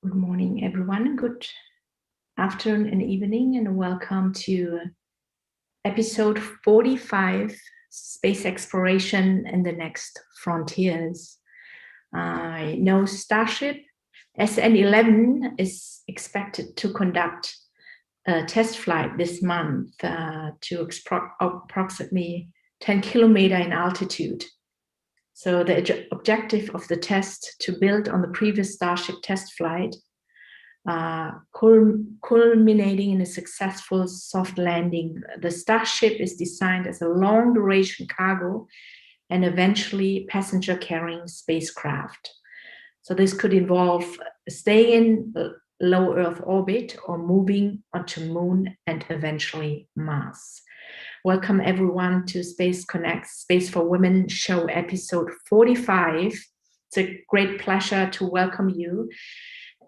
Good morning, everyone. Good afternoon and evening, and welcome to episode 45, Space Exploration and the Next Frontiers. I know Starship SN11 is expected to conduct a test flight this month to approximately 10 kilometers in altitude. So the objective of the test to build on the previous Starship test flight, culminating in a successful soft landing. The Starship is designed as a long-duration cargo and eventually passenger-carrying spacecraft. So this could involve staying in low Earth orbit or moving onto Moon and eventually Mars. Welcome everyone to SpaceConneX Space4Women Show episode 45. It's a great pleasure to welcome you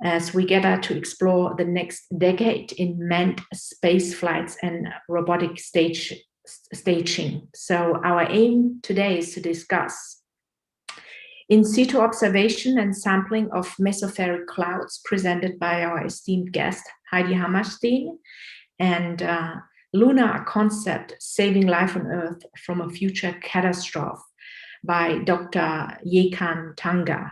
as we gather to explore the next decade in manned space flights and robotic staging. So our aim today is to discuss in situ observation and sampling of Mesospheric clouds presented by our esteemed guest, Heidi Hammerstein, and Lunar Concept, Saving Life on Earth from a Future Catastrophe by Dr. Jekan Thanga.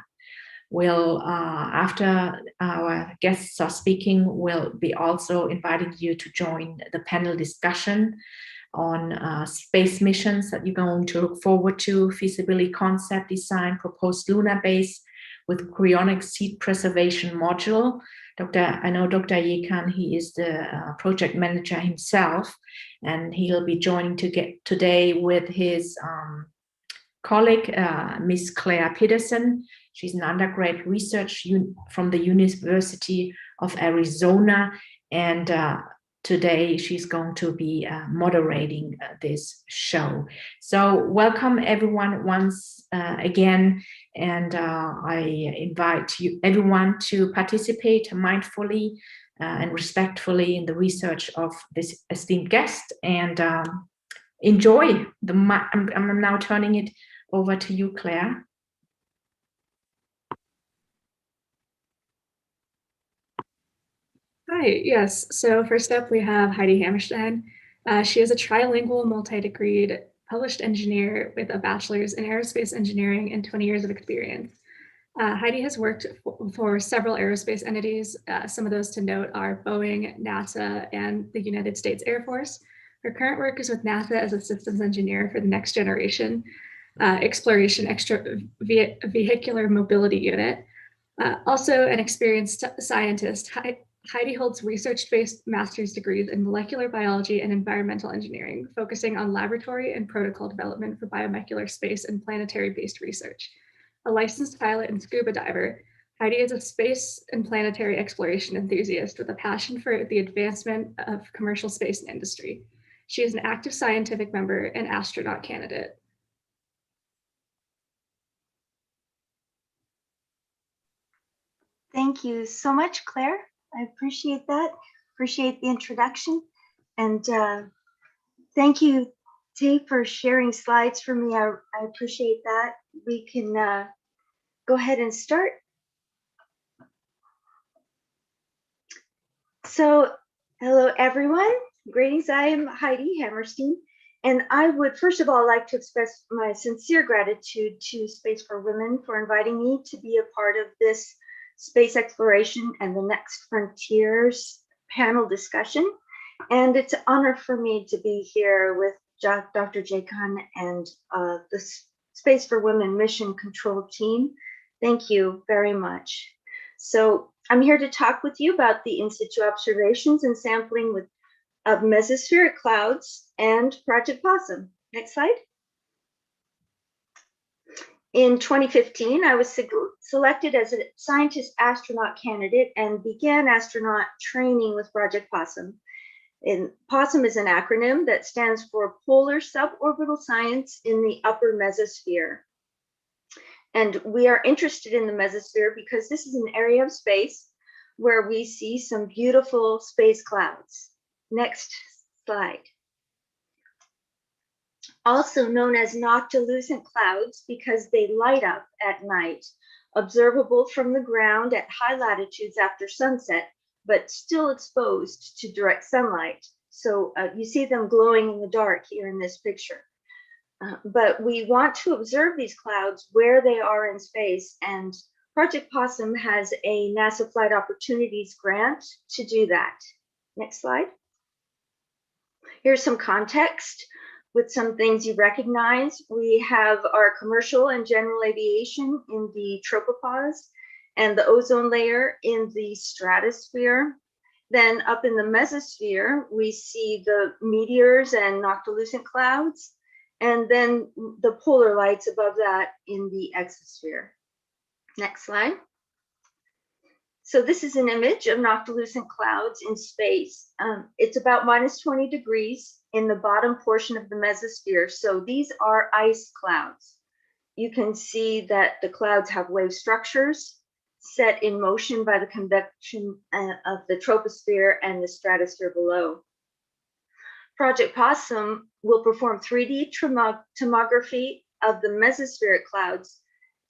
After our guests are speaking, we'll be also inviting you to join the panel discussion on space missions that you're going to look forward to, Feasibility Concept Design, Proposed Lunar Base with Cryogenic seed preservation module. I know Dr. Jekan, he is the project manager himself, and he'll be joining today with his colleague, Miss Claire Peterson. She's an undergrad research from the University of Arizona, and today she's going to be moderating this show. So welcome everyone once again, and I invite everyone to participate mindfully and respectfully in the research of this esteemed guest, and enjoy. I'm now turning it over to you, Claire. Hi, yes. So first up, we have Heidi Hammerstein. She is a trilingual, multi-degreed published engineer with a bachelor's in aerospace engineering and 20 years of experience. Heidi has worked for several aerospace entities. Some of those to note are Boeing, NASA, and the United States Air Force. Her current work is with NASA as a systems engineer for the Next Generation Exploration Extravehicular Mobility Unit. Also an experienced scientist, Heidi holds research-based master's degrees in molecular biology and environmental engineering, focusing on laboratory and protocol development for biomolecular space and planetary-based research. A licensed pilot and scuba diver, Heidi is a space and planetary exploration enthusiast with a passion for the advancement of commercial space industry. She is an active scientific member and astronaut candidate. Thank you so much, Claire. I appreciate that. Appreciate the introduction. And thank you, Tay, for sharing slides for me. I appreciate that. We can go ahead and start. So, hello, everyone. Greetings. I am Heidi Hammerstein. And I would, first of all, like to express my sincere gratitude to Space4Women for inviting me to be a part of this Space Exploration and the Next Frontiers panel discussion. And it's an honor for me to be here with Dr. Jekan and the Space4Women mission control team. Thank you very much. So I'm here to talk with you about the in situ observations and sampling of Mesospheric clouds and Project Possum. Next slide. In 2015, I was selected as a scientist astronaut candidate and began astronaut training with Project Possum. And Possum is an acronym that stands for Polar Suborbital Science in the Upper Mesosphere. And we are interested in the mesosphere because this is an area of space where we see some beautiful space clouds. Next slide. also known as Noctilucent Clouds because they light up at night, observable from the ground at high latitudes after sunset, but still exposed to direct sunlight. So you see them glowing in the dark here in this picture. But we want to observe these clouds where they are in space, and Project Possum has a NASA Flight Opportunities grant to do that. Next slide. Here's some context with some things you recognize. We have our commercial and general aviation in the tropopause and the ozone layer in the stratosphere. Then up in the mesosphere, we see the meteors and noctilucent clouds, and then the polar lights above that in the exosphere. Next slide. So this is an image of noctilucent clouds in space. It's about -20 degrees in the bottom portion of the mesosphere. So these are ice clouds. You can see that the clouds have wave structures set in motion by the convection of the troposphere and the stratosphere below. Project Possum will perform 3D tomography of the mesospheric clouds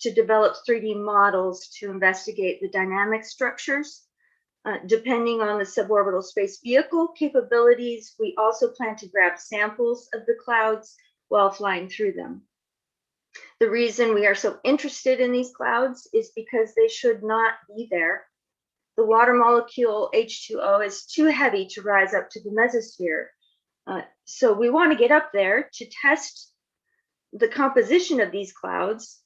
to develop 3D models to investigate the dynamic structures. Depending on the suborbital space vehicle capabilities, we also plan to grab samples of the clouds while flying through them. The reason we are so interested in these clouds is because they should not be there. The water molecule H2O is too heavy to rise up to the mesosphere. So we want to get up there to test the composition of these clouds.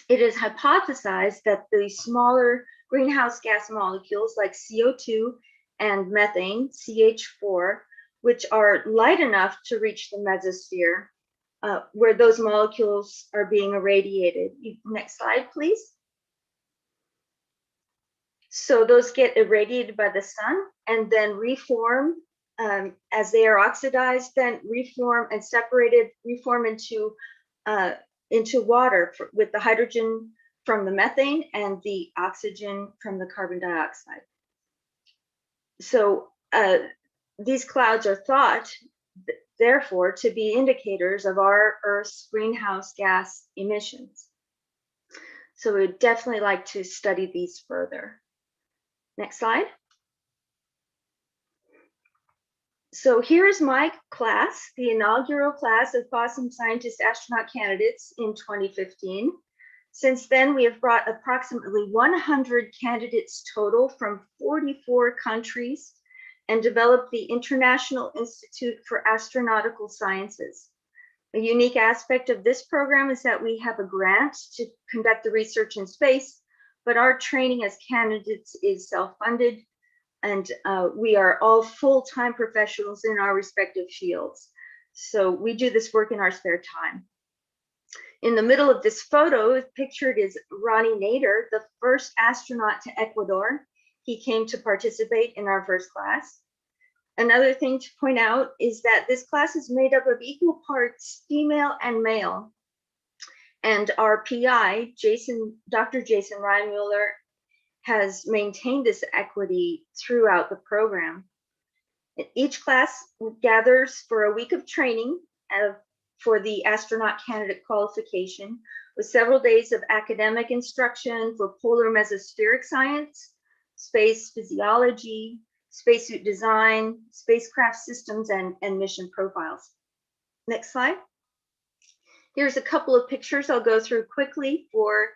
It is hypothesized that the smaller greenhouse gas molecules like CO2 and methane, CH4, which are light enough to reach the mesosphere, where those molecules are being irradiated. Next slide, please. So those get irradiated by the sun and then reform as they are oxidized, then reform and separated, reform into water with the hydrogen from the methane and the oxygen from the carbon dioxide. So these clouds are thought, therefore, to be indicators of our Earth's greenhouse gas emissions. So we'd definitely like to study these further. Next slide. So here's my class, the inaugural class of Possum Scientist Astronaut Candidates in 2015. Since then, we have brought approximately 100 candidates total from 44 countries and developed the International Institute for Astronautical Sciences. A unique aspect of this program is that we have a grant to conduct the research in space, but our training as candidates is self-funded, and we are all full-time professionals in our respective fields. So we do this work in our spare time. In the middle of this photo, pictured is Ronnie Nader, the first astronaut to Ecuador. He came to participate in our first class. Another thing to point out is that this class is made up of equal parts female and male. And our PI, Dr. Jason Reinmuller, has maintained this equity throughout the program. Each class gathers for a week of training for the astronaut candidate qualification, with several days of academic instruction for polar mesospheric science, space physiology, spacesuit design, spacecraft systems, and mission profiles. Next slide. Here's a couple of pictures I'll go through quickly for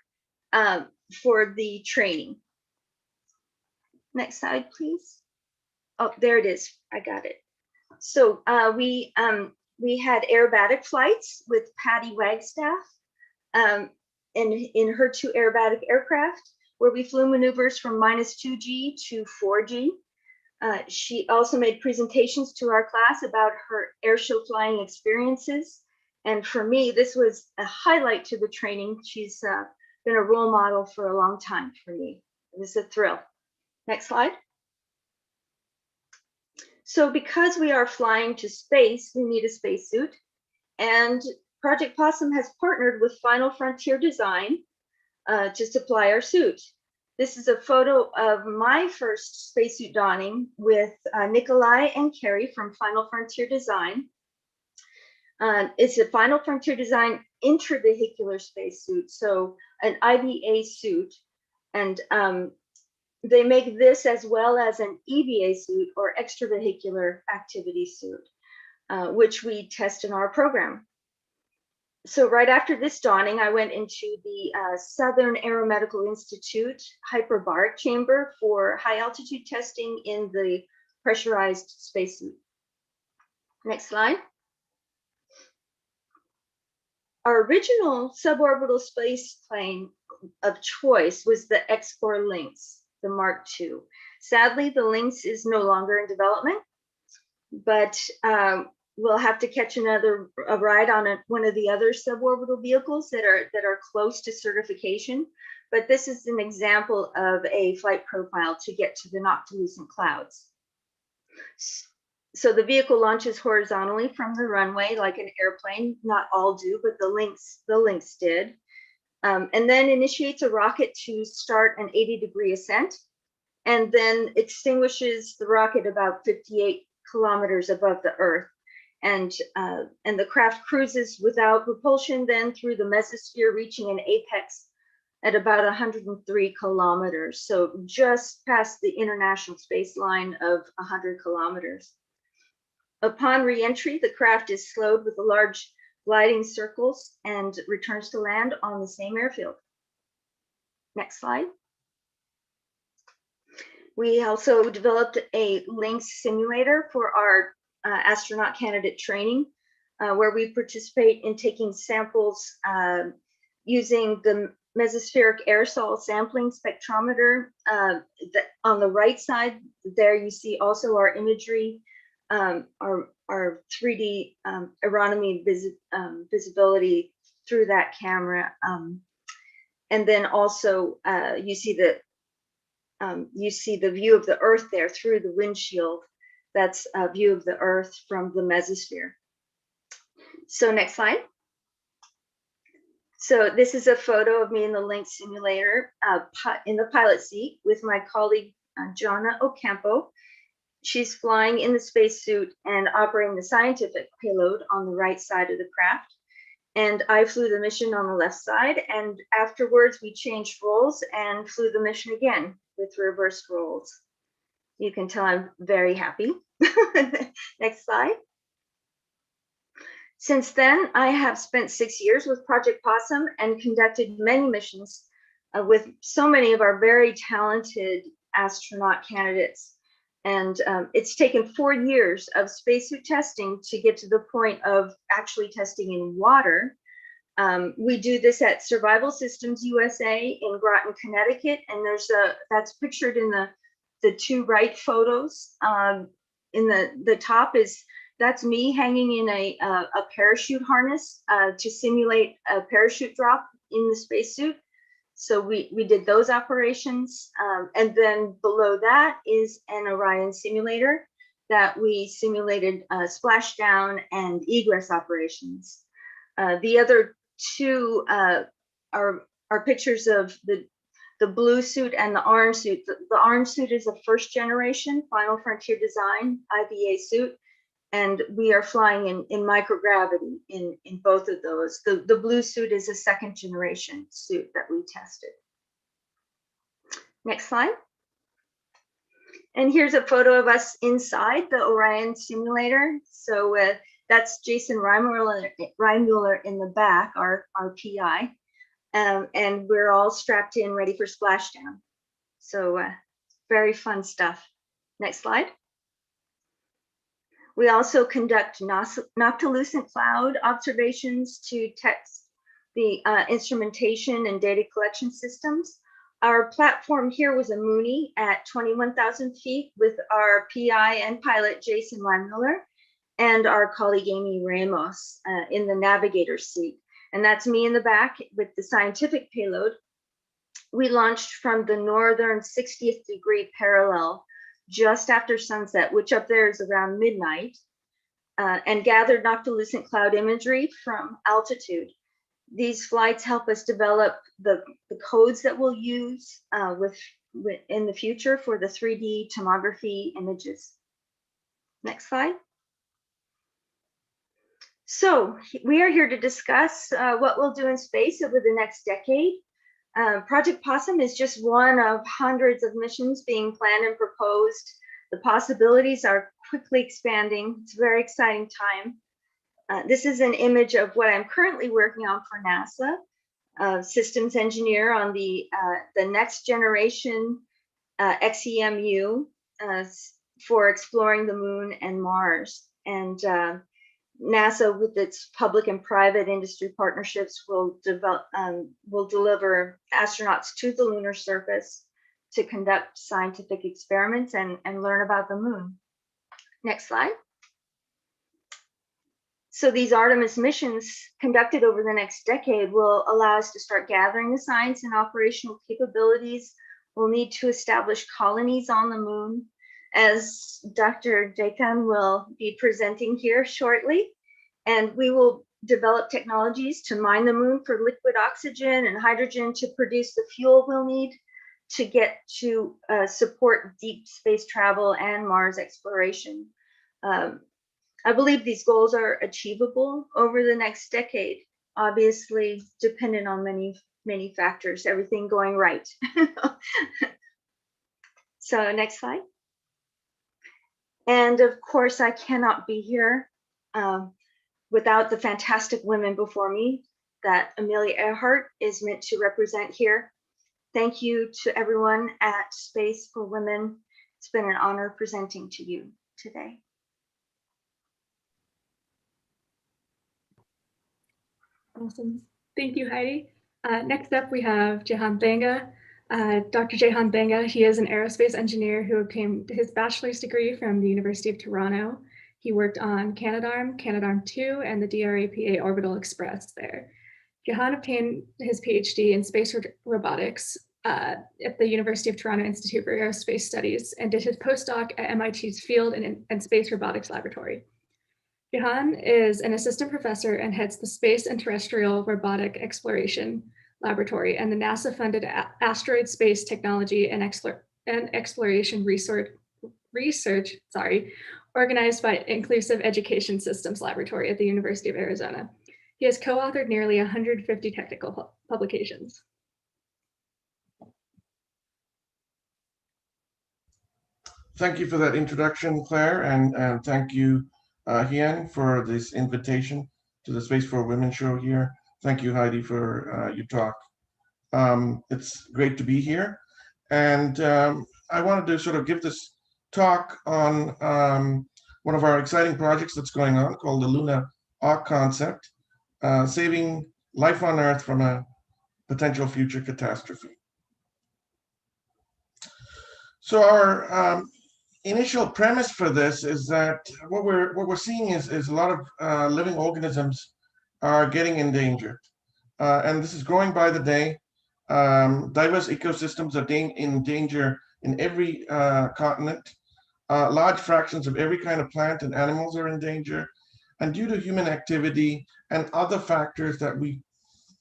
the training. Next slide, please. Oh, there it is. I got it. So we had aerobatic flights with Patty Wagstaff in her 2 aerobatic aircraft, where we flew maneuvers from -2G to 4G. She also made presentations to our class about her airshow flying experiences. And for me, this was a highlight to the training. She's been a role model for a long time for me. It was a thrill. Next slide. So because we are flying to space, we need a spacesuit. And Project Possum has partnered with Final Frontier Design to supply our suit. This is a photo of my first spacesuit donning with Nikolai and Carrie from Final Frontier Design. It's a final frontier design intravehicular spacesuit, so an IVA suit, and they make this as well as an EVA suit or extravehicular activity suit, which we test in our program. So right after this dawning, I went into the Southern Aeromedical Institute hyperbaric chamber for high altitude testing in the pressurized spacesuit. Next slide. Our original suborbital space plane of choice was the X-4 Lynx, the Mark II. Sadly, the Lynx is no longer in development, but we'll have to catch a ride on one of the other suborbital vehicles that are close to certification. But this is an example of a flight profile to get to the Noctilucent Clouds. So the vehicle launches horizontally from the runway like an airplane. Not all do, but the Lynx did. And then initiates a rocket to start an 80-degree ascent, and then extinguishes the rocket about 58 kilometers above the Earth. And the craft cruises without propulsion then through the mesosphere, reaching an apex at about 103 kilometers. So just past the international space line of 100 kilometers. Upon re-entry, the craft is slowed with a large gliding circles and returns to land on the same airfield. Next slide. We also developed a Lynx Simulator for our astronaut candidate training, where we participate in taking samples using the mesospheric aerosol sampling spectrometer. On the right side there, you see also our imagery, our 3D aeronomy visibility through that camera. And then also you see the view of the Earth there through the windshield. That's a view of the Earth from the mesosphere. So next slide. So this is a photo of me in the Lynx Simulator in the pilot seat with my colleague, Jonna Ocampo. She's flying in the spacesuit and operating the scientific payload on the right side of the craft. And I flew the mission on the left side. And afterwards, we changed roles and flew the mission again with reversed roles. You can tell I'm very happy. Next slide. Since then, I have spent 6 years with Project Possum and conducted many missions with so many of our very talented astronaut candidates. And it's taken 4 years of spacesuit testing to get to the point of actually testing in water. We do this at Survival Systems USA in Groton, Connecticut, and that's pictured in the two right photos. In the top that's me hanging in a parachute harness to simulate a parachute drop in the spacesuit. So we did those operations. And then below that is an Orion simulator that we simulated splashdown and egress operations. The other two are pictures of the blue suit and the orange suit. The orange suit is a first generation Final Frontier Design IVA suit. And we are flying in microgravity in both of those. The blue suit is a second generation suit that we tested. Next slide. And here's a photo of us inside the Orion simulator. So that's Jason Reinmuller in the back, our PI. And we're all strapped in, ready for splashdown. So very fun stuff. Next slide. We also conduct Noctilucent Cloud observations to test the instrumentation and data collection systems. Our platform here was a Mooney at 21,000 feet with our PI and pilot Jason Reinmuller and our colleague Amy Ramos in the navigator seat. And that's me in the back with the scientific payload. We launched from the northern 60th degree parallel just after sunset, which up there is around midnight, and gathered Noctilucent Cloud imagery from altitude. These flights help us develop the codes that we'll use in the future for the 3D tomography images. Next slide. So we are here to discuss what we'll do in space over the next decade. Project Possum is just one of hundreds of missions being planned and proposed. The possibilities are quickly expanding. It's a very exciting time. This is an image of what I'm currently working on for NASA, systems engineer on the next generation XEMU for exploring the moon and Mars. And NASA, with its public and private industry partnerships, will deliver astronauts to the lunar surface to conduct scientific experiments and learn about the moon. Next slide. So these Artemis missions conducted over the next decade will allow us to start gathering the science and operational capabilities. We'll need to establish colonies on the moon, as Dr. Jekan will be presenting here shortly. And we will develop technologies to mine the moon for liquid oxygen and hydrogen to produce the fuel we'll need to get to support deep space travel and Mars exploration. I believe these goals are achievable over the next decade, obviously dependent on many factors, everything going right. So next slide. And of course, I cannot be here without the fantastic women before me that Amelia Earhart is meant to represent here. Thank you to everyone at Space4Women. It's been an honor presenting to you today. Awesome. Thank you, Heidi. Next up, we have Johan Benga. Dr. Johan Benga, he is an aerospace engineer who obtained his bachelor's degree from the University of Toronto. He worked on Canadarm, Canadarm2, and the DRAPA Orbital Express there. Johan obtained his PhD in space robotics at the University of Toronto Institute for Aerospace Studies and did his postdoc at MIT's Field and Space Robotics Laboratory. Johan is an assistant professor and heads the Space and Terrestrial Robotic Exploration Laboratory and the NASA-funded Asteroid Space Technology and Exploration Research, organized by Inclusive Education Systems Laboratory at the University of Arizona. He has co-authored nearly 150 technical publications. Thank you for that introduction, Claire, and thank you, Hien, for this invitation to the Space4Women Show here. Thank you, Heidi, for your talk. It's great to be here. And I wanted to sort of give this talk on one of our exciting projects that's going on called the Lunar Concept, saving life on Earth from a potential future catastrophe. So our initial premise for this is that what we're seeing is a lot of living organisms are getting endangered, and this is growing by the day. Diverse ecosystems are in danger in every continent. Large fractions of every kind of plant and animals are in danger, and due to human activity and other factors that we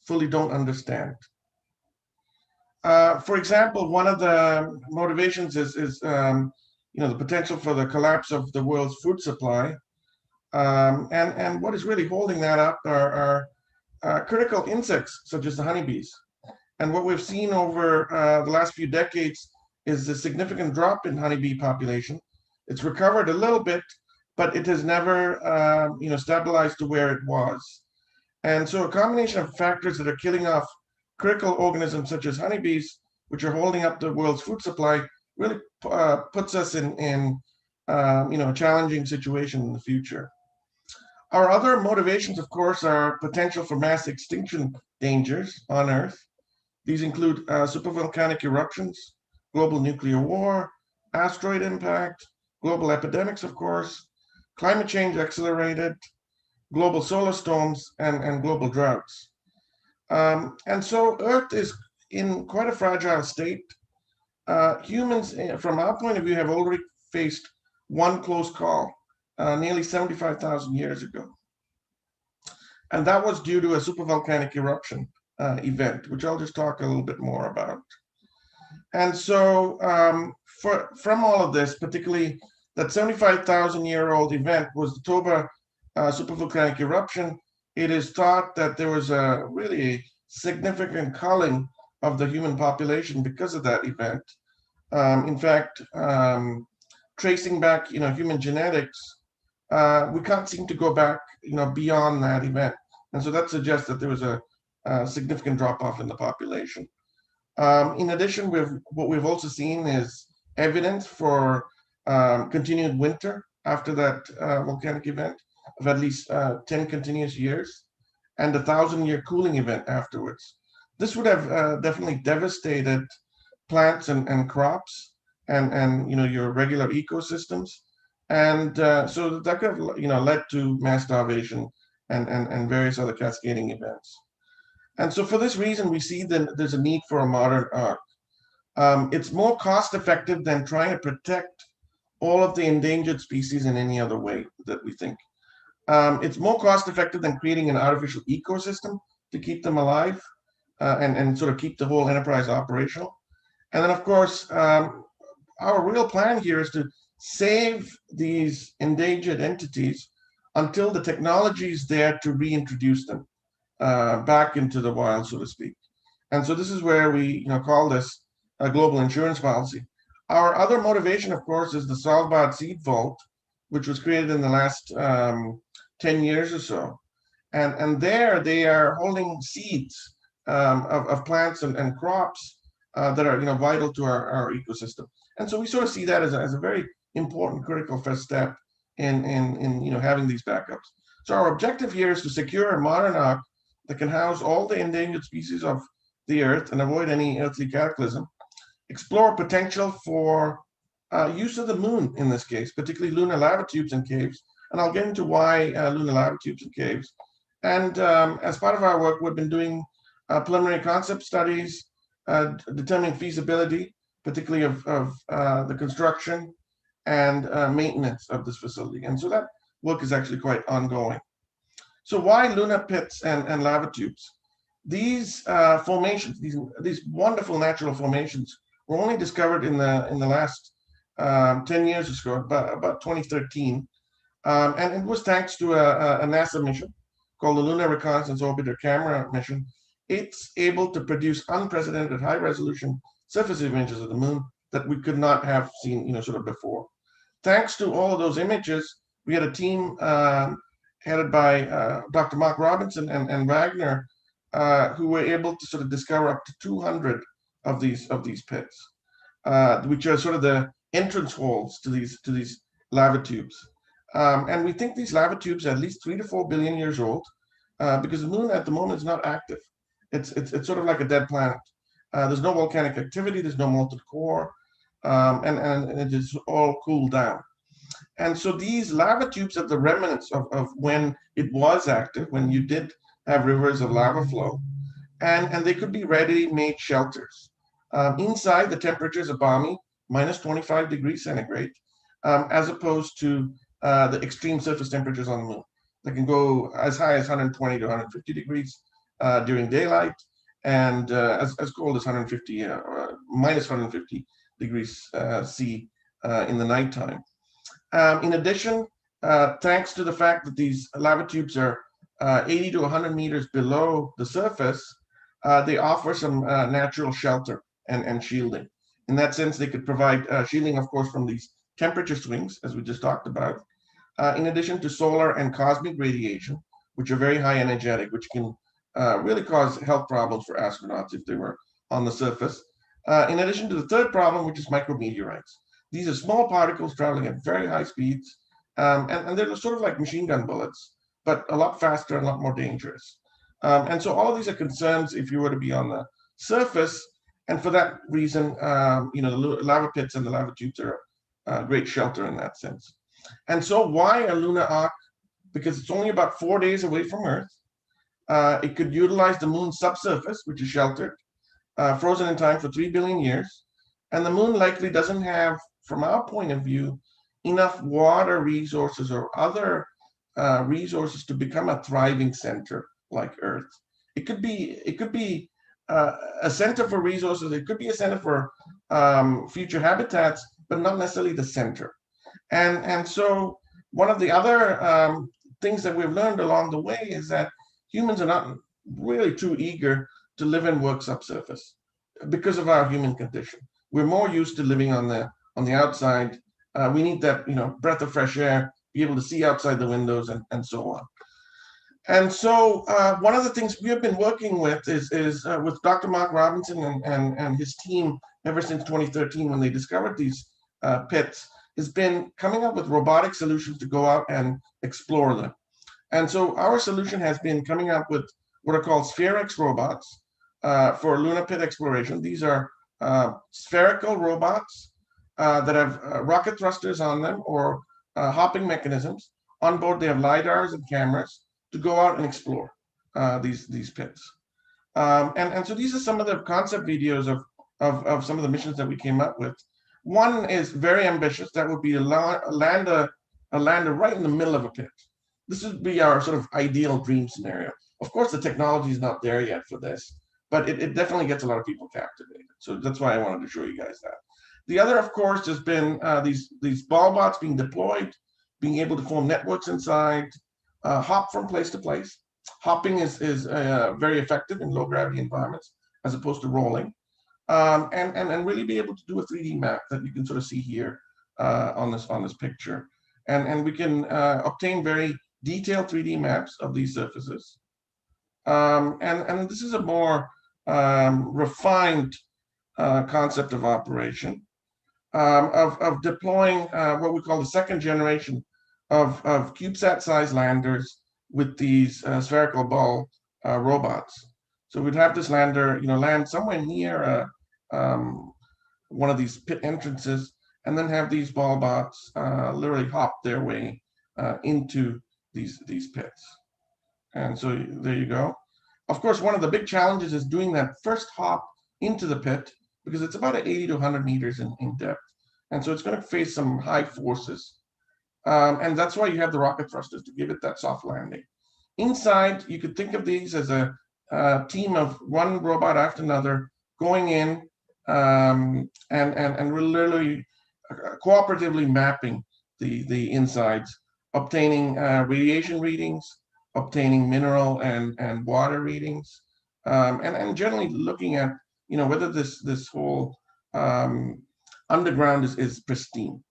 fully don't understand. For example, one of the motivations is the potential for the collapse of the world's food supply, and what is really holding that up are critical insects such as the honeybees. And what we've seen over the last few decades is a significant drop in honeybee population. It's recovered a little bit, but it has never stabilized to where it was. And so a combination of factors that are killing off critical organisms such as honeybees, which are holding up the world's food supply, really puts us in a challenging situation in the future. Our other motivations, of course, are potential for mass extinction dangers on Earth. These include supervolcanic eruptions, global nuclear war, asteroid impact, global epidemics, of course, climate change accelerated, global solar storms, and global droughts. And so Earth is in quite a fragile state. Humans, from our point of view, have already faced one close call nearly 75,000 years ago. And that was due to a supervolcanic eruption event, which I'll just talk a little bit more about. And so from all of this, particularly that 75,000-year-old event was the Toba supervolcanic eruption, it is thought that there was a really significant culling of the human population because of that event. In fact, tracing back, human genetics, we can't seem to go back, beyond that event. And so that suggests that there was a significant drop-off in the population. In addition, what we've also seen is evidence for continued winter after that volcanic event of at least 10 continuous years, and a 1,000-year cooling event afterwards. This would have definitely devastated plants and crops and your regular ecosystems. And so that could have led to mass starvation and various other cascading events. And so for this reason, we see that there's a need for a modern ark. It's more cost effective than trying to protect all of the endangered species in any other way that we think. It's more cost effective than creating an artificial ecosystem to keep them alive and sort of keep the whole enterprise operational. And then, of course, our real plan here is to save these endangered entities until the technology is there to reintroduce them back into the wild, so to speak. And so this is where we call this a global insurance policy. Our other motivation, of course, is the Salbot seed vault, which was created in the last 10 years or so. And there they are holding seeds of plants and crops that are vital to our ecosystem. And so we sort of see that as a very important, critical first step in having these backups. So our objective here is to secure a modern ark that can house all the endangered species of the Earth and avoid any earthly cataclysm, explore potential for use of the moon in this case, particularly lunar lava tubes and caves. And I'll get into why lunar lava tubes and caves. And as part of our work, we've been doing preliminary concept studies, determining feasibility, particularly of the construction and maintenance of this facility. And so that work is actually quite ongoing. So why lunar pits and lava tubes? These formations, these wonderful natural formations, were only discovered in the last 10 years or so, about 2013. And it was thanks to a NASA mission called the Lunar Reconnaissance Orbiter Camera mission. It's able to produce unprecedented high-resolution surface images of the moon that we could not have seen, sort of before. Thanks to all of those images, we had a team headed by Dr. Mark Robinson and Wagner, who were able to sort of discover up to 200 of these pits, which are sort of the entrance holes to these lava tubes. And we think these lava tubes are at least 3 to 4 billion years old, because the moon at the moment is not active. It's sort of like a dead planet. There's no volcanic activity, there's no molten core, and it is all cooled down. And so these lava tubes are the remnants of when it was active, when you did have rivers of lava flow, and they could be ready-made shelters. Inside, the temperatures are balmy, minus 25 degrees centigrade, as opposed to the extreme surface temperatures on the moon. They can go as high as 120 to 150 degrees during daylight, and as cold as 150, minus 150 degrees C in the nighttime. In addition, thanks to the fact that these lava tubes are 80 to 100 meters below the surface, they offer some natural shelter and shielding. In that sense, they could provide shielding, of course, from these temperature swings, as we just talked about, in addition to solar and cosmic radiation, which are very high energetic, which can really cause health problems for astronauts if they were on the surface. In addition to the third problem, which is micrometeorites. These are small particles traveling at very high speeds, and they're sort of like machine gun bullets, but a lot faster and a lot more dangerous. And so all of these are concerns if you were to be on the surface, and for that reason, the lava pits and the lava tubes are a great shelter in that sense. And so why a lunar ark? Because it's only about 4 days away from Earth. It could utilize the moon's subsurface, which is sheltered, frozen in time for 3 billion years. And the moon likely doesn't have, from our point of view, enough water resources or other resources to become a thriving center like Earth. It could be a center for resources. It could be a center for future habitats, but not necessarily the center. And so one of the other things that we've learned along the way is that humans are not really too eager to live and work subsurface because of our human condition. We're more used to living on the outside. We need that, breath of fresh air, be able to see outside the windows and so on. And so one of the things we have been working with is with Dr. Mark Robinson and his team ever since 2013 when they discovered these pits, has been coming up with robotic solutions to go out and explore them. And so our solution has been coming up with what are called Spherex Robots for lunar pit exploration. These are spherical robots that have rocket thrusters on them or hopping mechanisms. On board, they have LiDARs and cameras to go out and explore these pits. And so these are some of the concept videos of some of the missions that we came up with. One is very ambitious. That would be a lander right in the middle of a pit. This would be our sort of ideal dream scenario. Of course, the technology is not there yet for this, but it definitely gets a lot of people captivated. So that's why I wanted to show you guys that. The other, of course, has been these ball bots being deployed, being able to form networks inside, hop from place to place. Hopping is very effective in low gravity environments as opposed to rolling, and really be able to do a 3D map that you can sort of see here on this picture, and we can obtain very detailed 3D maps of these surfaces, and this is a more refined concept of operation of deploying what we call the second generation of CubeSat-sized landers with these spherical ball robots. So we'd have this lander, land somewhere near one of these pit entrances, and then have these ball bots literally hop their way into these pits. And so there you go. Of course, one of the big challenges is doing that first hop into the pit, because it's about 80 to 100 meters in depth. And so it's going to face some high forces. And that's why you have the rocket thrusters to give it that soft landing. Inside, you could think of these as a team of one robot after another going in and we're literally cooperatively mapping the insides, obtaining radiation readings, obtaining mineral and water readings, and generally looking at whether this whole underground is pristine.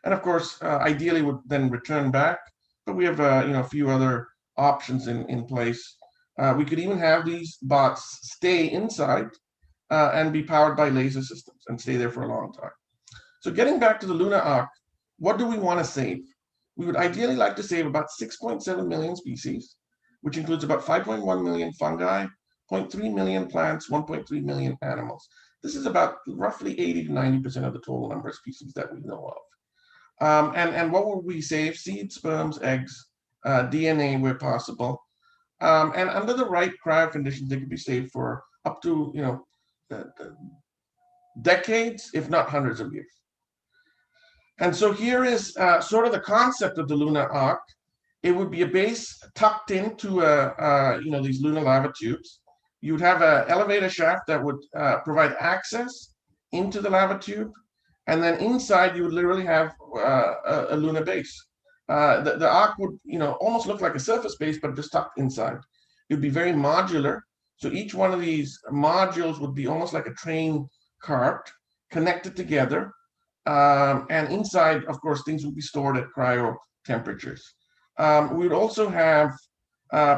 And of course, ideally would then return back, but we have a few other options in place. We could even have these bots stay inside and be powered by laser systems and stay there for a long time. So getting back to the Lunar Ark, what do we want to save? We would ideally like to save about 6.7 million species, which includes about 5.1 million fungi, 0.3 million plants, 1.3 million animals. This is about roughly 80 to 90% of the total number of species that we know of. And what would we save? Seeds, sperms, eggs, DNA where possible. And under the right cryo conditions, they could be saved for up to decades, if not hundreds of years. And so here is sort of the concept of the Lunar Ark. It would be a base tucked into these lunar lava tubes. You would have an elevator shaft that would provide access into the lava tube, and then inside you would literally have a lunar base. The Ark would almost look like a surface base, but just tucked inside. It would be very modular. So each one of these modules would be almost like a train cart connected together. And inside, of course, things would be stored at cryo temperatures. We would also have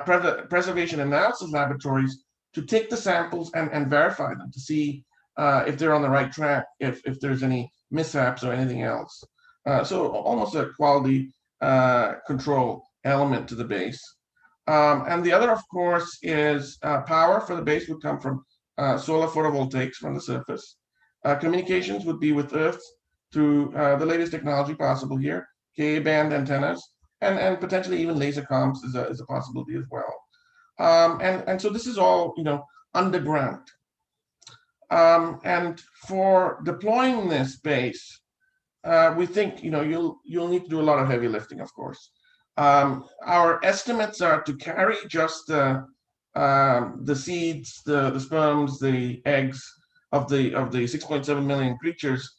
preservation analysis laboratories to take the samples and verify them to see if they're on the right track, if there's any mishaps or anything else. So almost a quality control element to the base. And the other, of course, is power for the base would come from solar photovoltaics from the surface. Communications would be with Earth through the latest technology possible here, Ka-band antennas, and potentially even laser comms is a possibility as well. And so this is all underground. And for deploying this base, we think you'll need to do a lot of heavy lifting, of course. Our estimates are to carry just the seeds, the sperms, the eggs of the 6.7 million creatures.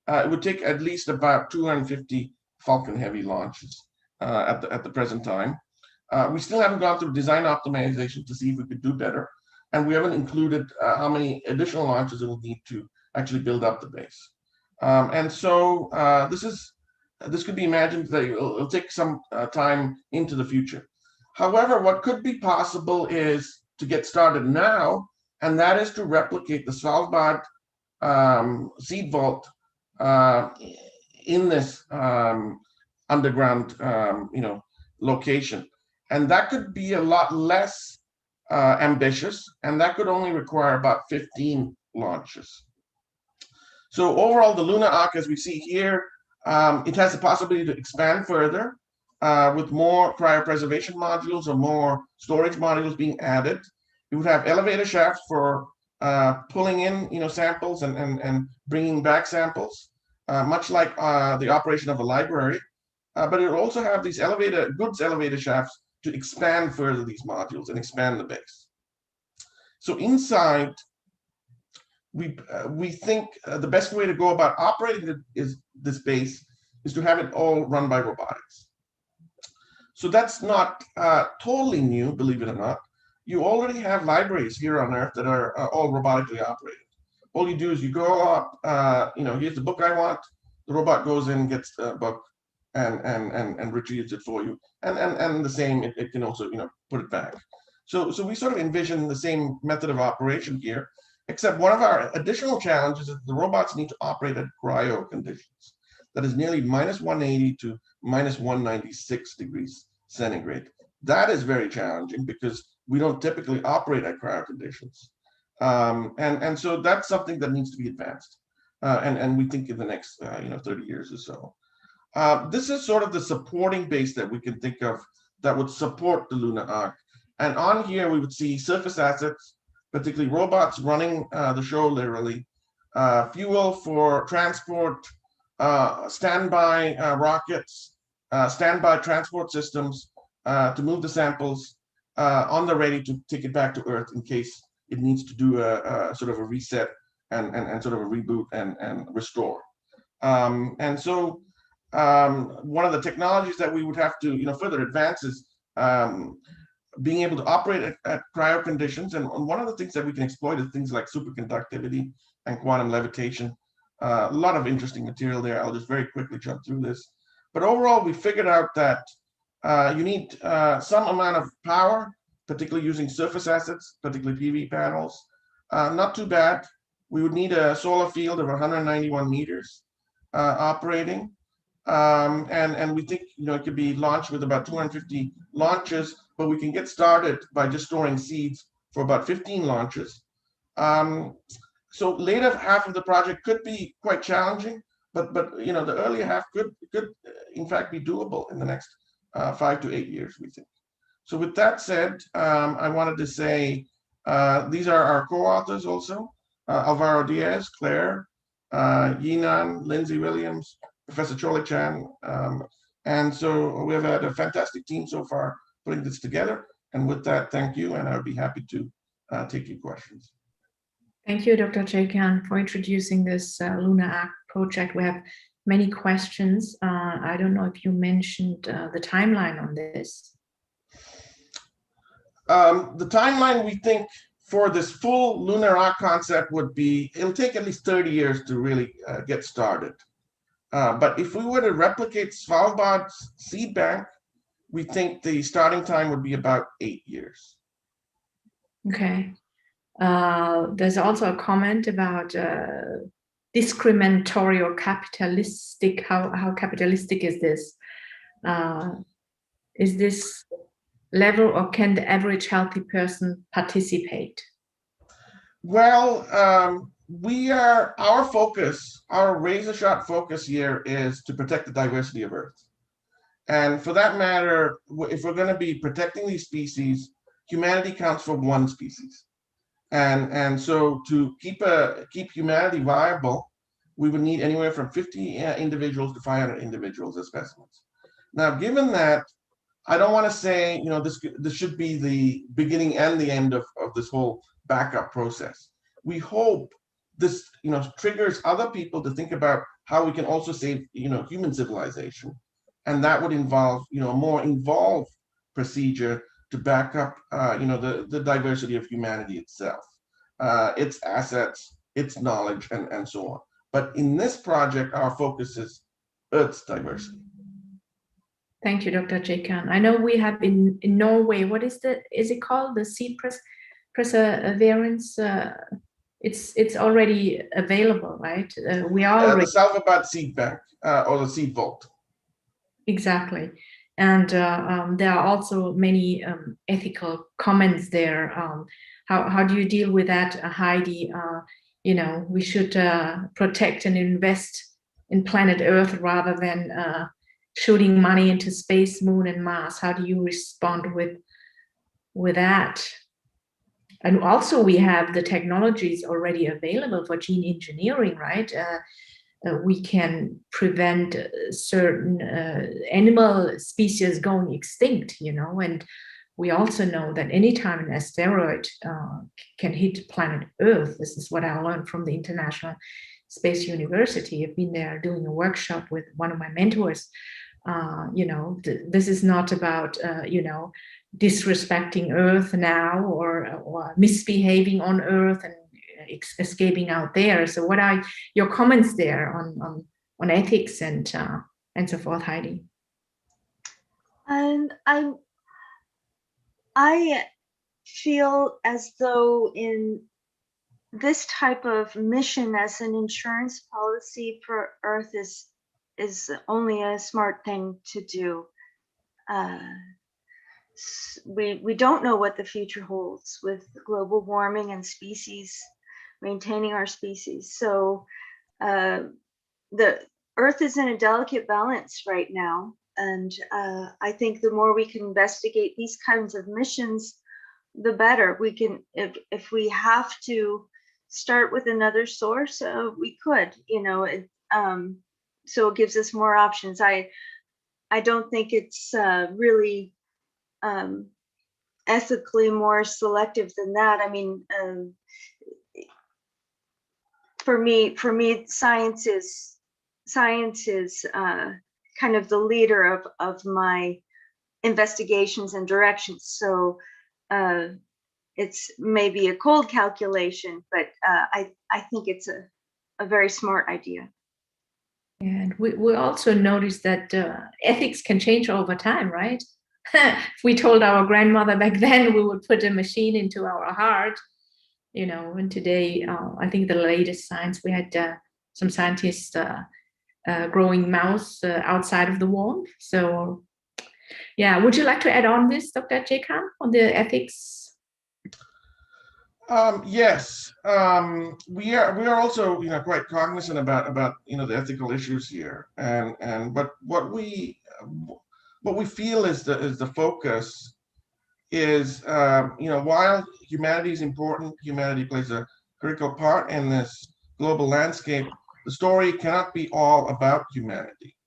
It would take at least about 250 Falcon Heavy launches at the present time. We still haven't gone through design optimization to see if we could do better, and we haven't included how many additional launches it will need to actually build up the base. And so this could be imagined that it'll take some time into the future. However, what could be possible is to get started now, and that is to replicate the Salbot seed vault in this underground location. And that could be a lot less ambitious, and that could only require about 15 launches. So overall, the Lunar Ark, as we see here, it has the possibility to expand further with more cryopreservation modules or more storage modules being added. We would have elevator shafts for pulling in samples and bringing back samples, much like the operation of a library. But it will also have these goods elevator shafts to expand further these modules and expand the base. So inside, we think the best way to go about operating this base is to have it all run by robotics. So that's not totally new, believe it or not. You already have libraries here on Earth that are all robotically operated. All you do is you go up, here's the book I want. The robot goes in, gets the book, and retrieves it for you. And the same, it can also put it back. So we sort of envision the same method of operation here, except one of our additional challenges is the robots need to operate at cryo conditions. That is nearly -180 to -196 degrees centigrade. That is very challenging because we don't typically operate at cryo conditions. And so that's something that needs to be advanced. And we think in the next 30 years or so. This is sort of the supporting base that we can think of that would support the Lunar Ark. And on here, we would see surface assets, particularly robots running the show literally, fuel for transport, standby rockets, standby transport systems to move the samples on the ready to take it back to Earth in case it needs to do a sort of a reset and sort of a reboot and restore. And so one of the technologies that we would have to further advance is being able to operate at cryo conditions. And one of the things that we can exploit is things like superconductivity and quantum levitation. A lot of interesting material there. I'll just very quickly jump through this. But overall, we figured out that you need some amount of power, particularly using surface assets, particularly PV panels. Not too bad. We would need a solar field of 191 meters operating. And we think it could be launched with about 250 launches, but we can get started by just storing seeds for about 15 launches. So later half of the project could be quite challenging, but the earlier half could in fact be doable in the next 5 to 8 years, we think. So with that said, I wanted to say these are our co-authors also: Alvaro Diaz, Claire, Yinan, Lindsay Williams, Professor Chole Chan. And so we've had a fantastic team so far putting this together. And with that, thank you, and I'll be happy to take your questions. Thank you, Dr. Jekan, for introducing this Lunar Ark project. We have many questions. I don't know if you mentioned the timeline on this. The timeline, we think, for this full Lunar Ark concept would be, it'll take at least 30 years to really get started. But if we were to replicate Svalbard's seed bank, we think the starting time would be about 8 years. Okay. There's also a comment about discriminatory or capitalistic. How capitalistic is this? Is this level, or can the average healthy person participate? Well, our focus, our razor-sharp focus here is to protect the diversity of Earth. And for that matter, if we're going to be protecting these species, humanity counts for one species. And so to keep humanity viable, we would need anywhere from 50 individuals to 500 individuals as specimens. Now, given that, I don't want to say, this should be the beginning and the end of this whole backup process. We hope this, triggers other people to think about how we can also save, human civilization. and that would involve, a more involved procedure to back up, the diversity of humanity itself, its assets, its knowledge, and so on. But in this project, our focus is Earth's diversity. Thank you, Dr. Jekan. I know we have in Norway, what is it called? The seed perseverance? It's already available, right? We are already... The Salbot seed bank, or the seed vault. Exactly. And there are also many ethical comments there. How do you deal with that, Heidi? We should protect and invest in planet Earth rather than shooting money into space, moon, and Mars. How do you respond with that? And also, we have the technologies already available for gene engineering, right? We can prevent certain animal species going extinct, and we also know that anytime an asteroid can hit planet Earth, this is what I learned from the International Space University. I've been there doing a workshop with one of my mentors. This is not about, disrespecting Earth now or misbehaving on Earth and escaping out there. So what are your comments there on ethics and so forth, Heidi? And I feel as though in this type of mission as an insurance policy for Earth is only a smart thing to do. We don't know what the future holds with global warming and maintaining our species. So the Earth is in a delicate balance right now. And I think the more we can investigate these kinds of missions, the better. We can, if we have to start with another source, we could, so it gives us more options. I don't think it's really ethically more selective than that. I mean, for me, science is kind of the leader of my investigations and directions. So it's maybe a cold calculation, but I think it's a very smart idea. And we also noticed that ethics can change over time, right? If we told our grandmother back then we would put a machine into our heart, and today, I think the latest science, we had some scientists growing mouse outside of the womb. So, yeah, would you like to add on this, Dr. Jekan, on the ethics? Yes, we are also quite cognizant about the ethical issues here, but what we feel is the focus is while humanity is important, humanity plays a critical part in this global landscape. The story cannot be all about humanity,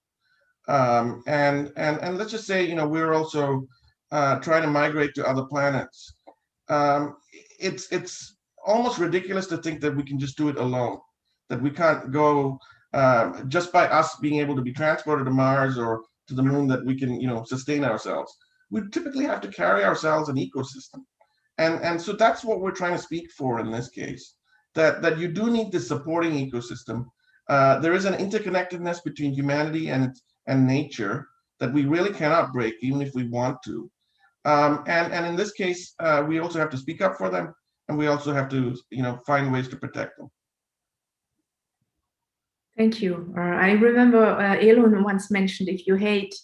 and let's just say we're also trying to migrate to other planets. It's almost ridiculous to think that we can just do it alone, that we can't go just by us being able to be transported to Mars or to the moon, that we can sustain ourselves. We typically have to carry ourselves an ecosystem, and so that's what we're trying to speak for in this case, that you do need this supporting ecosystem. There is an interconnectedness between humanity and nature that we really cannot break, even if we want to. And in this case, we also have to speak up for them, and we also have to, find ways to protect them. Thank you. I remember Elon once mentioned, if you hate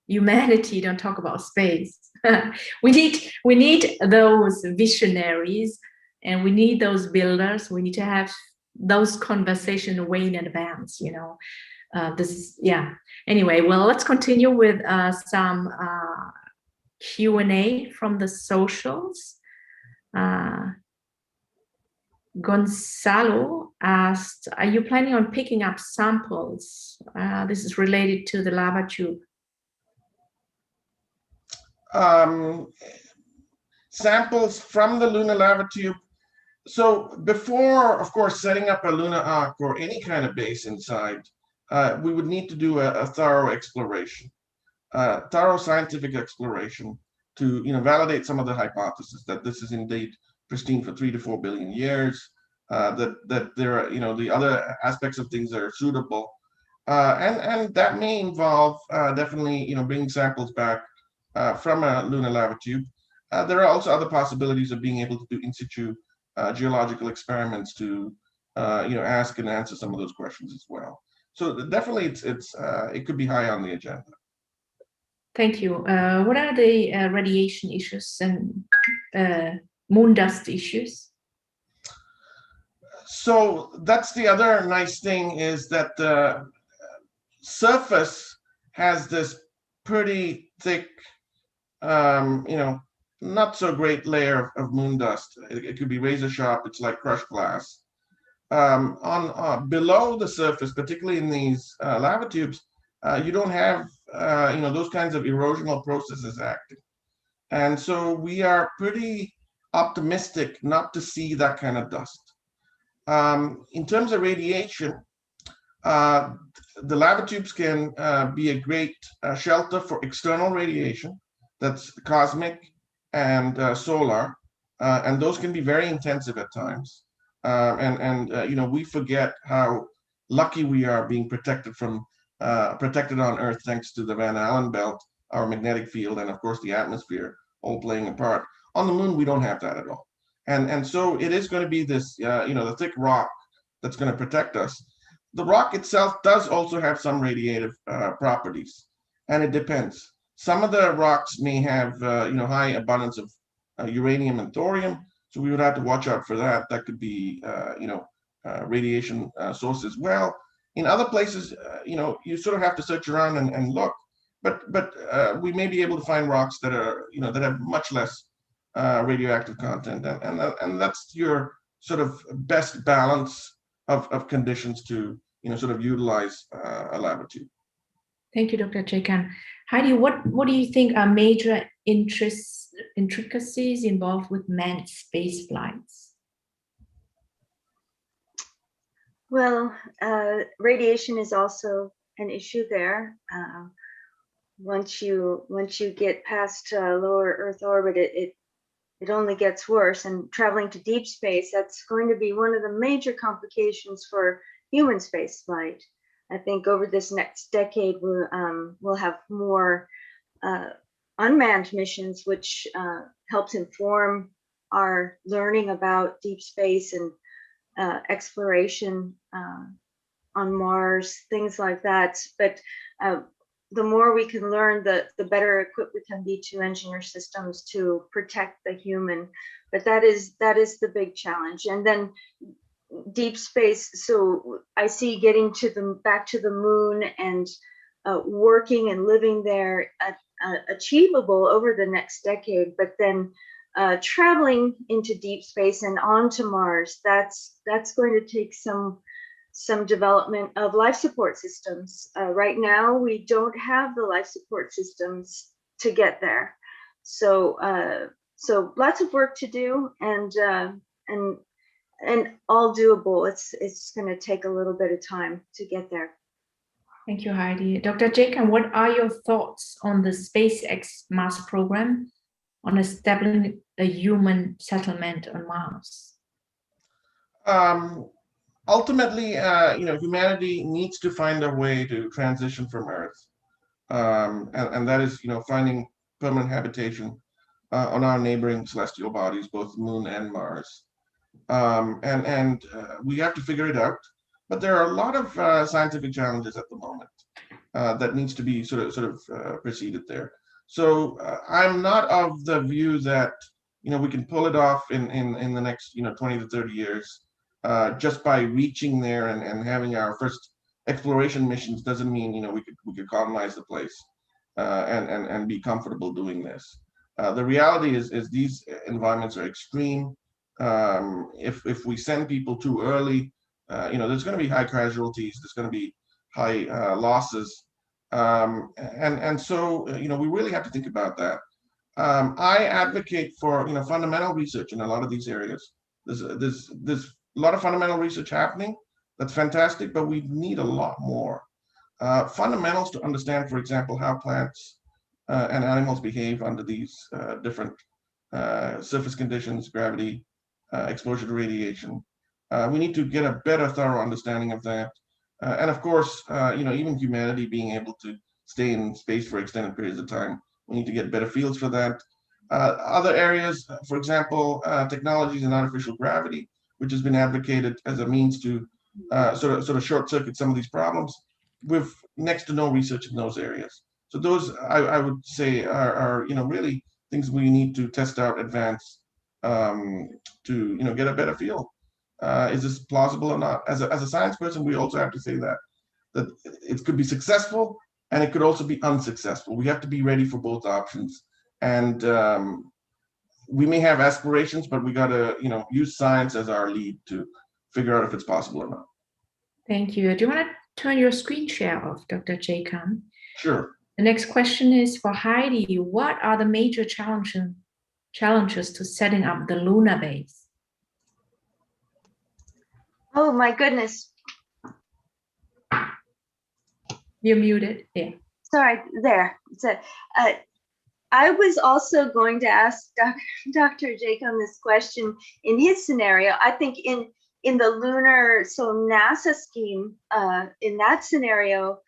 humanity, don't talk about space. we need those visionaries, and we need those builders. We need to have those conversations way in advance. This is, yeah. Anyway, well, let's continue with some Q&A from the socials. Gonzalo asked, are you planning on picking up samples? This is related to the lava tube. Samples from the lunar lava tube. So before, of course, setting up a lunar ark or any kind of base inside, we would need to do a thorough exploration. thorough scientific exploration to validate some of the hypotheses that this is indeed pristine for 3 to 4 billion years, that there are the other aspects of things that are suitable, and that may involve definitely bringing samples back from a lunar lava tube. There are also other possibilities of being able to do in situ geological experiments to ask and answer some of those questions as well. So definitely it could be high on the agenda. Thank you. What are the radiation issues and moon dust issues? So that's the other nice thing, is that the surface has this pretty thick, not so great layer of moon dust. It could be razor sharp. It's like crushed glass. Below the surface, particularly in these lava tubes, you don't have those kinds of erosional processes acting, and so we are pretty optimistic not to see that kind of dust. In terms of radiation, the lava tubes can be a great shelter for external radiation, that's cosmic and solar, and those can be very intensive at times. We forget how lucky we are being protected on Earth thanks to the Van Allen belt, our magnetic field, and of course the atmosphere all playing a part. On the moon, we don't have that at all, and so it is going to be this the thick rock that's going to protect us. The rock itself does also have some radiative properties, and it depends. Some of the rocks may have high abundance of uranium and thorium, so we would have to watch out for that. That could be radiation source as well. In other places, you sort of have to search around and look, but we may be able to find rocks that are that have much less radioactive content, and that's your sort of best balance of conditions to sort of utilize a lava tube. Thank you, Dr. Jekan. Heidi, what do you think are major intricacies involved with manned space flights? Well, radiation is also an issue there. Once you get past lower Earth orbit, it only gets worse. And traveling to deep space, that's going to be one of the major complications for human space flight. I think over this next decade, we'll have more unmanned missions, which helps inform our learning about deep space and exploration on Mars, things like that. But the more we can learn, the better equipped we can be to engineer systems to protect the human. But that is the big challenge. And then deep space. So I see getting back to the moon and working and living there achievable over the next decade. But then traveling into deep space and onto Mars, that's going to take some development of life support systems. Right now, we don't have the life support systems to get there. So lots of work to do, and all doable. It's going to take a little bit of time to get there. Thank you, Heidi. Dr. Jekan, what are your thoughts on the SpaceX Mars program on establishing a human settlement on Mars? Ultimately, humanity needs to find a way to transition from Earth, and that is, finding permanent habitation on our neighboring celestial bodies, both Moon and Mars. We have to figure it out. But there are a lot of scientific challenges at the moment that needs to be sort of proceeded there. So I'm not of the view that we can pull it off in the next 20 to 30 years. Just by reaching there and having our first exploration missions doesn't mean we could colonize the place and be comfortable doing this. The reality is these environments are extreme. If we send people too early, there's going to be high casualties. There's going to be high losses, and so we really have to think about that. I advocate for fundamental research in a lot of these areas. There's a lot of fundamental research happening. That's fantastic, but we need a lot more. fundamentals to understand, for example, how plants and animals behave under these different surface conditions, gravity, exposure to radiation. We need to get a better, thorough understanding of that. And of course, even humanity being able to stay in space for extended periods of time, we need to get better fields for that. Other areas, for example, technologies in artificial gravity, which has been advocated as a means to sort of short circuit some of these problems, with next to no research in those areas. So those, I would say, are really things we need to test out, advance, to get a better feel. Is this plausible or not? As a science person, we also have to say that it could be successful and it could also be unsuccessful. We have to be ready for both options. And we may have aspirations, but we got to use science as our lead to figure out if it's possible or not. Thank you. Do you want to turn your screen share off, Dr. Jekan? Sure. The next question is for Heidi. What are the major challenges to setting up the lunar base? Oh my goodness. You're muted. Yeah. Sorry, there. I was also going to ask Dr. Jekan this question in his scenario. I think in the lunar, so NASA scheme, in that scenario,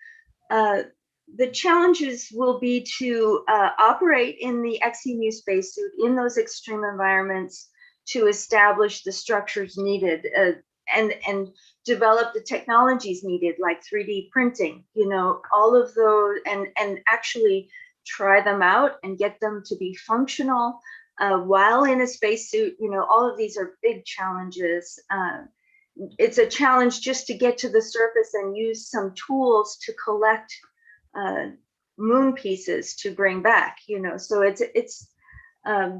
the challenges will be to operate in the XEMU spacesuit in those extreme environments to establish the structures needed and develop the technologies needed, like 3D printing, all of those, and actually try them out and get them to be functional while in a spacesuit. All of these are big challenges. It's a challenge just to get to the surface and use some tools to collect moon pieces to bring back, so it's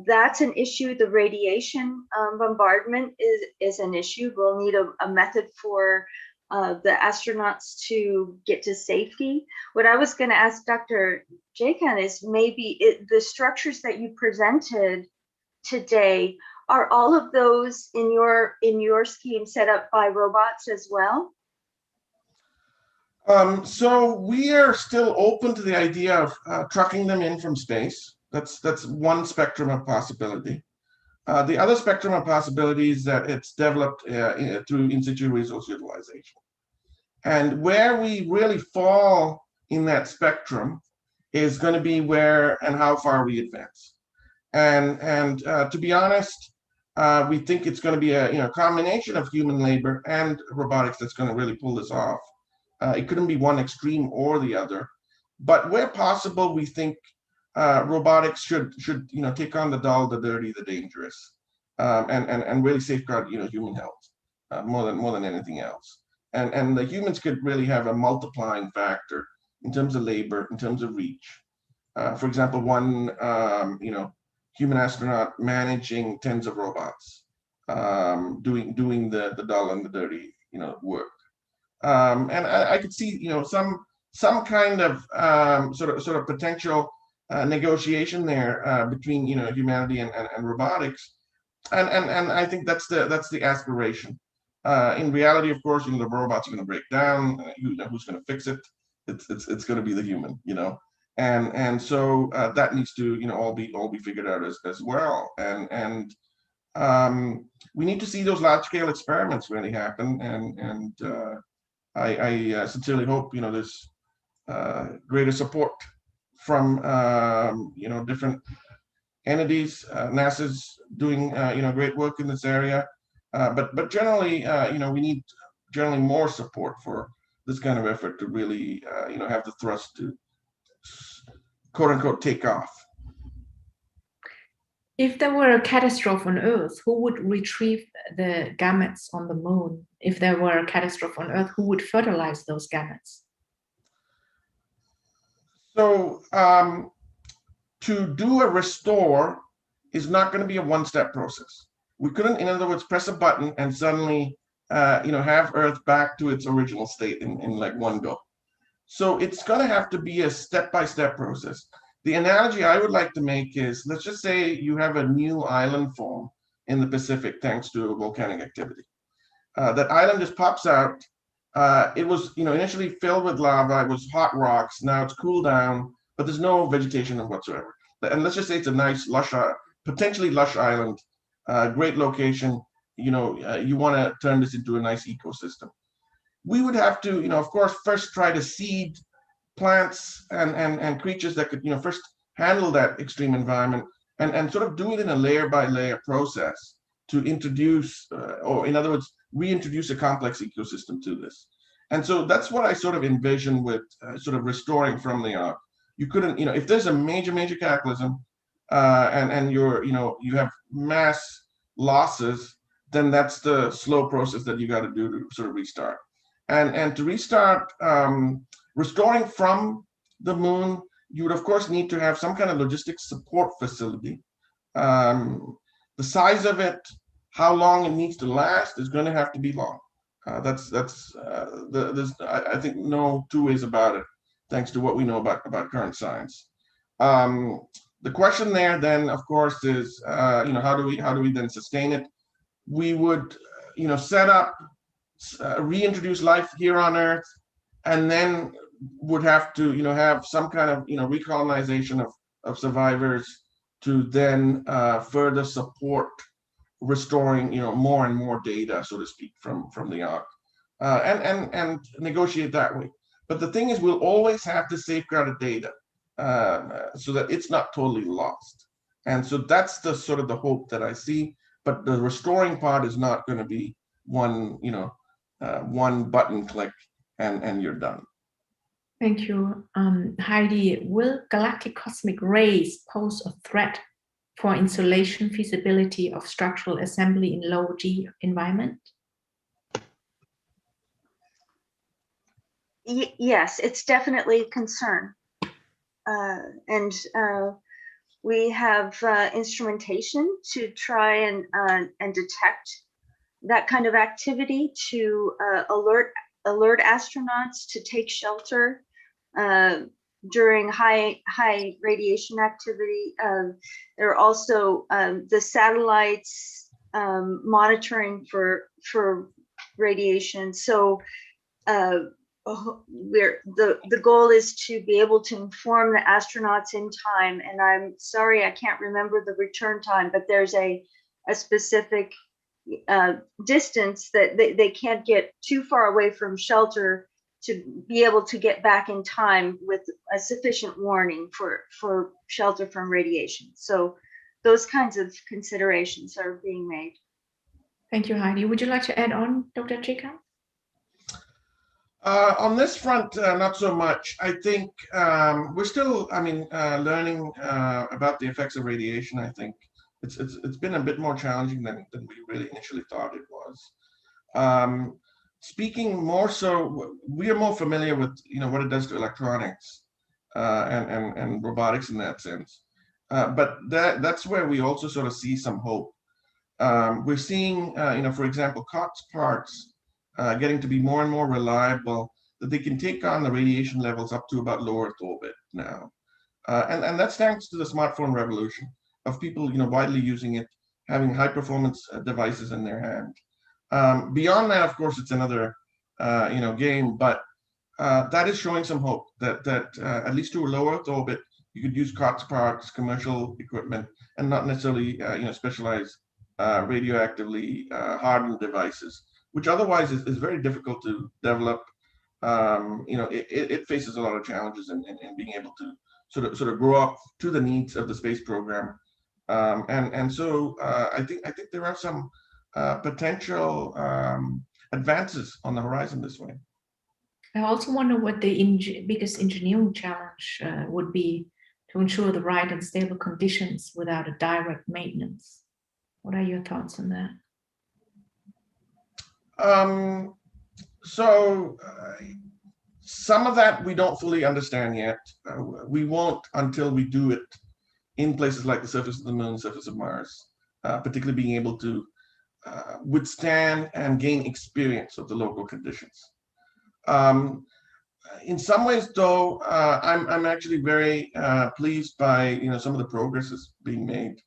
that's an issue. The radiation bombardment is an issue. We'll need a method for the astronauts to get to safety. What I was going to ask Dr. Jekan is maybe the structures that you presented today, are all of those in your scheme set up by robots as well? So we are still open to the idea of trucking them in from space. That's one spectrum of possibility. The other spectrum of possibility is that it's developed through in situ resource utilization. And where we really fall in that spectrum is going to be where and how far we advance. And to be honest, we think it's going to be a combination of human labor and robotics that's going to really pull this off. It couldn't be one extreme or the other, but where possible, we think robotics should take on the dull, the dirty, the dangerous, and really safeguard human health more than anything else. And the humans could really have a multiplying factor in terms of labor, in terms of reach. For example, one human astronaut managing tens of robots, doing the dull and the dirty work. And I could see some kind of sort of potential negotiation there between humanity and robotics, and I think that's the aspiration. In reality, of course, the robots are going to break down. Who's going to fix it? It's going to be the human, and so that needs to all be figured out as well. And we need to see those large scale experiments really happen. And I sincerely hope there's greater support from different entities. NASA's doing great work in this area, but generally we need generally more support for this kind of effort to really have the thrust to quote unquote take off. If there were a catastrophe on Earth, who would retrieve the gametes on the moon? If there were a catastrophe on Earth, who would fertilize those gametes? So to do a restore is not going to be a one-step process. We couldn't, in other words, press a button and suddenly have Earth back to its original state in like one go. So it's going to have to be a step-by-step process. The analogy I would like to make is, let's just say you have a new island form in the Pacific thanks to volcanic activity. That island just pops out, it was, initially filled with lava. It was hot rocks. Now it's cooled down, but there's no vegetation whatsoever. And let's just say it's a nice, lush, potentially lush island, great location. You want to turn this into a nice ecosystem. We would have to, of course, first try to seed plants and creatures that could, first handle that extreme environment and sort of do it in a layer by layer process to introduce, or in other words, reintroduce a complex ecosystem to this. And so that's what I sort of envision with sort of restoring from the arc. You couldn't, if there's a major cataclysm and you have mass losses, then that's the slow process that you got to do to sort of restart. And to restart, restoring from the moon, you would of course need to have some kind of logistics support facility. The size of it, how long it needs to last, is going to have to be long. There's I think no two ways about it, thanks to what we know about current science. The question there then, of course, is how do we then sustain it? We would set up, reintroduce life here on Earth, and then would have to have some kind of recolonization of survivors to then further support restoring more and more data, so to speak, from the arc, and negotiate that way. But the thing is, we'll always have to safeguard the data so that it's not totally lost. And so that's the sort of the hope that I see. But the restoring part is not going to be one button click and you're done. Thank you. Heidi, will galactic cosmic rays pose a threat for insulation feasibility of structural assembly in low G environment? Yes, it's definitely a concern. And we have instrumentation to try and detect that kind of activity, to alert astronauts to take shelter during high radiation activity. There are also the satellites monitoring for radiation. So the goal is to be able to inform the astronauts in time. And I'm sorry, I can't remember the return time, but there's a specific distance that they can't get too far away from shelter to be able to get back in time with a sufficient warning for shelter from radiation. So those kinds of considerations are being made. Thank you, Heidi. Would you like to add on, Dr. Jekan? On this front, not so much. I think we're still, learning about the effects of radiation. I think it's been a bit more challenging than we really initially thought it was. Speaking more so, we are more familiar with what it does to electronics and robotics in that sense. But that's where we also sort of see some hope. We're seeing, for example, COTS parts getting to be more and more reliable, that they can take on the radiation levels up to about low Earth orbit now. And that's thanks to the smartphone revolution of people, widely using it, having high performance devices in their hand. Beyond that, of course, it's another, game, but that is showing some hope that at least to a low Earth orbit, you could use COTS parts, commercial equipment, and not necessarily, specialized radioactively hardened devices, which otherwise is very difficult to develop. It faces a lot of challenges in being able to sort of grow up to the needs of the space program. And so I think there are some potential advances on the horizon this way. I also wonder what the biggest engineering challenge would be to ensure the right and stable conditions without a direct maintenance. What are your thoughts on that? So some of that we don't fully understand yet. We won't until we do it in places like the surface of the moon, surface of Mars, particularly being able to withstand and gain experience of the local conditions. In some ways, though, I'm actually very pleased by some of the progress that's being made.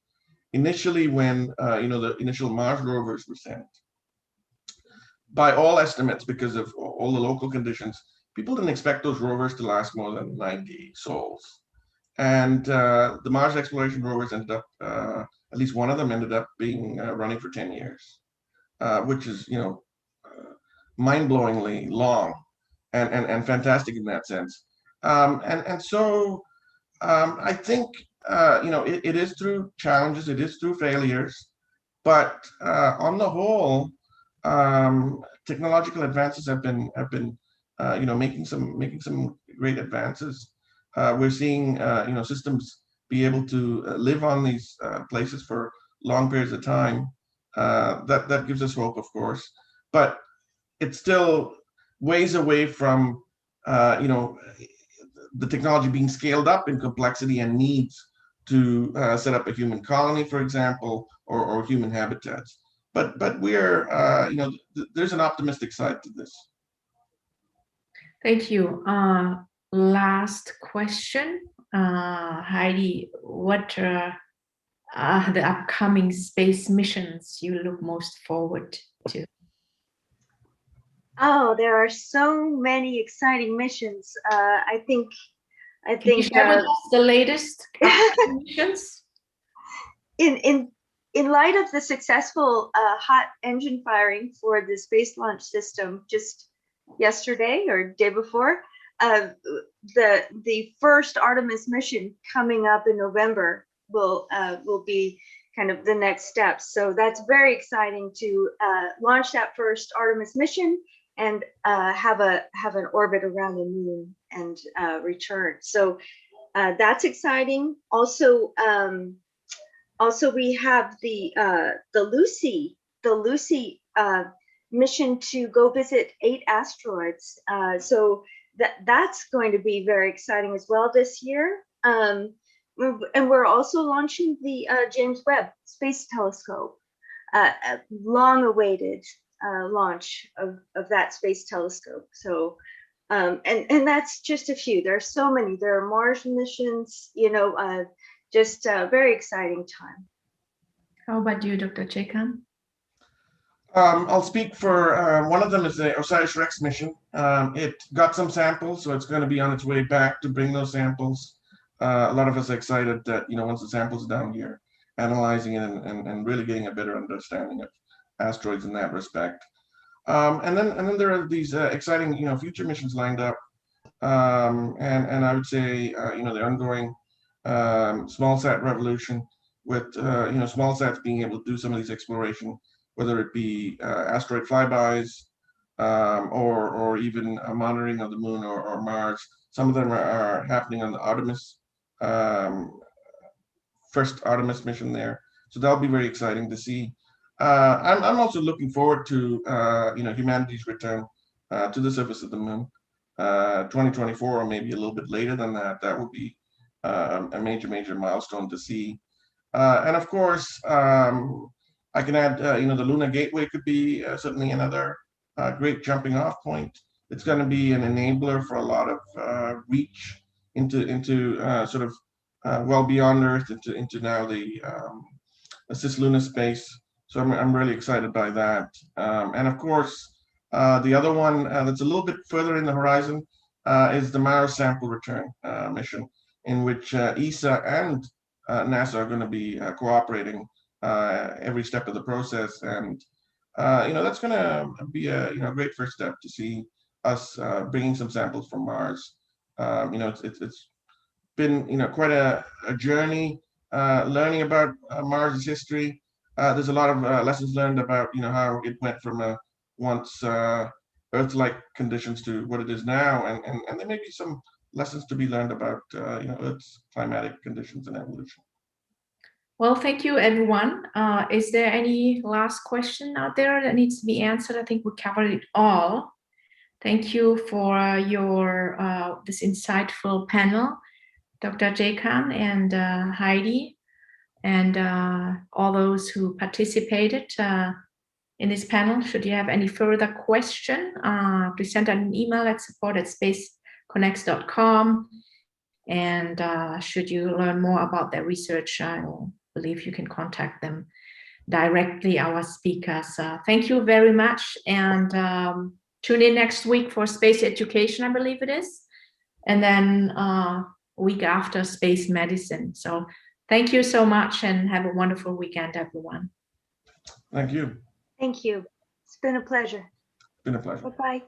Initially, when the initial Mars rovers were sent, by all estimates, because of all the local conditions, people didn't expect those rovers to last more than 90 sols. And the Mars exploration rovers ended up, at least one of them ended up being running for 10 years, which is, mind-blowingly long and fantastic in that sense. So I think, it is through challenges, it is through failures, but on the whole, technological advances have been making some great advances. We're seeing systems be able to live on these places for long periods of time. That gives us hope, of course, but it's still ways away from the technology being scaled up in complexity and needs to set up a human colony, for example, or human habitats. But we're there's an optimistic side to this. Thank you. Last question, Heidi. What are the upcoming space missions you look most forward to? Oh, there are so many exciting missions. I think. Can you share with us the latest missions? In light of the successful hot engine firing for the Space Launch System just yesterday or day before, the first Artemis mission coming up in November will be kind of the next step. So that's very exciting to launch that first Artemis mission and have an orbit around the moon and return. So that's exciting. Also, we have the Lucy mission to go visit 8 asteroids. So that's going to be very exciting as well this year. And we're also launching the James Webb Space Telescope, a long-awaited launch of that space telescope. So, and that's just a few. There are so many. There are Mars missions. Just a very exciting time. How about you, Dr. Jekan? I'll speak for one of them is the Osiris-Rex mission. It got some samples, so it's going to be on its way back to bring those samples. A lot of us are excited that, once the samples are down here, analyzing it and really getting a better understanding of asteroids in that respect. And then there are these exciting, future missions lined up. And I would say, the ongoing small sat revolution with, small sats being able to do some of these exploration, whether it be asteroid flybys or even monitoring of the moon or Mars. Some of them are happening on the Artemis, first Artemis mission there. So that'll be very exciting to see. I'm also looking forward to humanity's return to the surface of the moon, 2024 or maybe a little bit later than that. That would be a major milestone to see. And of course, I can add, the Lunar Gateway could be certainly another great jumping off point. It's going to be an enabler for a lot of reach into sort of well beyond Earth, into now the cislunar space. So I'm really excited by that. And of course, the other one that's a little bit further in the horizon is the Mars sample return mission, in which ESA and NASA are going to be cooperating every step of the process. And that's going to be a great first step to see us bringing some samples from Mars. It's been quite a journey learning about Mars's history. There's a lot of lessons learned about how it went from once Earth-like conditions to what it is now, and there may be some lessons to be learned about Earth's climatic conditions and evolution. Well, thank you, everyone. Is there any last question out there that needs to be answered? I think we covered it all. Thank you for your this insightful panel, Dr. Jekan and Heidi, and all those who participated in this panel. Should you have any further question, please send an email at support@spaceconnex.com. And should you learn more about their research, I believe you can contact them directly our speakers. Thank you very much, and tune in next week for space education, I believe it is, and then week after space medicine. So thank you so much, and have a wonderful weekend, everyone. Thank you. Thank you. It's been a pleasure. Been a pleasure. Bye-bye.